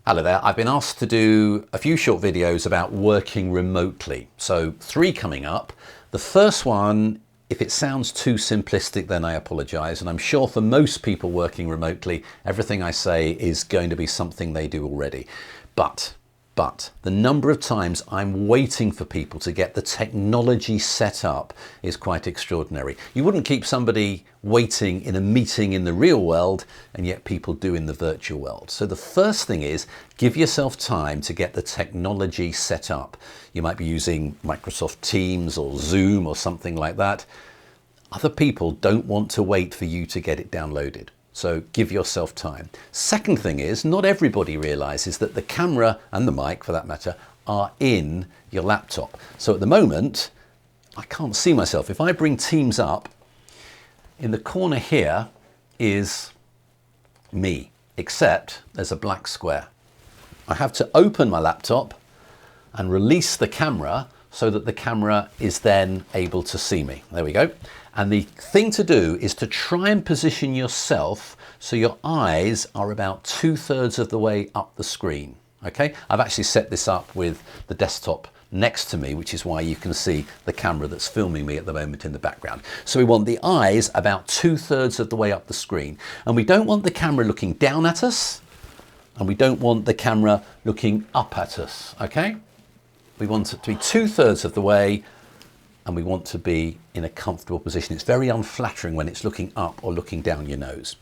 Hello there, I've been asked to do a few short videos about working remotely. So 3 coming up. The first one, if it sounds too simplistic, then I apologise. And I'm sure for most people working remotely, everything I say is going to be something they do already. But the number of times I'm waiting for people to get the technology set up is quite extraordinary. You wouldn't keep somebody waiting in a meeting in the real world, and yet people do in the virtual world. So the first thing is give yourself time to get the technology set up. You might be using Microsoft Teams or Zoom or something like that. Other people don't want to wait for you to get it downloaded. So give yourself time. Second thing is, not everybody realizes that the camera and the mic, for that matter, are in your laptop. So at the moment, I can't see myself. If I bring Teams up, in the corner here is me, except there's a black square. I have to open my laptop and release the camera so that the camera is then able to see me. There we go. And the thing to do is to try and position yourself so your eyes are about 2/3 of the way up the screen. Okay, I've actually set this up with the desktop next to me, which is why you can see the camera that's filming me at the moment in the background. So we want the eyes about 2/3 of the way up the screen. And we don't want the camera looking down at us, and we don't want the camera looking up at us, okay? We want it to be 2/3 of the way, and we want to be in a comfortable position. It's very unflattering when it's looking up or looking down your nose.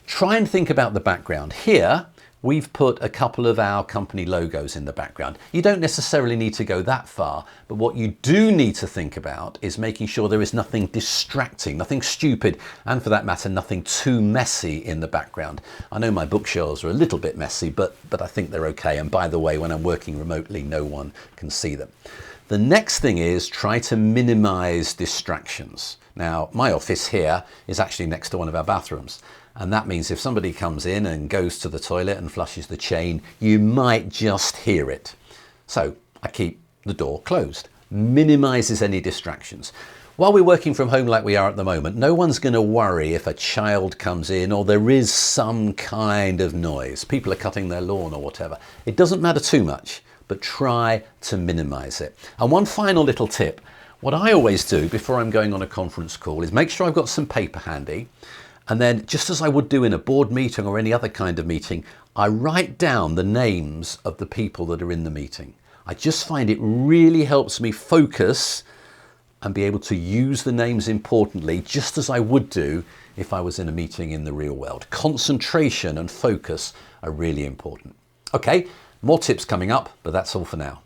Try and think about the background. Here, we've put a couple of our company logos in the background. You don't necessarily need to go that far, but what you do need to think about is making sure there is nothing distracting, nothing stupid, and for that matter, nothing too messy in the background. I know my bookshelves are a little bit messy, but I think they're okay. And by the way, when I'm working remotely, no one can see them. The next thing is try to minimize distractions. Now, my office here is actually next to one of our bathrooms. And that means if somebody comes in and goes to the toilet and flushes the chain, you might just hear it. So I keep the door closed. Minimizes any distractions. While we're working from home like we are at the moment, no one's going to worry if a child comes in or there is some kind of noise. People are cutting their lawn or whatever. It doesn't matter too much, but try to minimize it. And one final little tip. What I always do before I'm going on a conference call is make sure I've got some paper handy. And then, just as I would do in a board meeting or any other kind of meeting, I write down the names of the people that are in the meeting. I just find it really helps me focus and be able to use the names importantly, just as I would do if I was in a meeting in the real world. Concentration and focus are really important. Okay, more tips coming up, but that's all for now.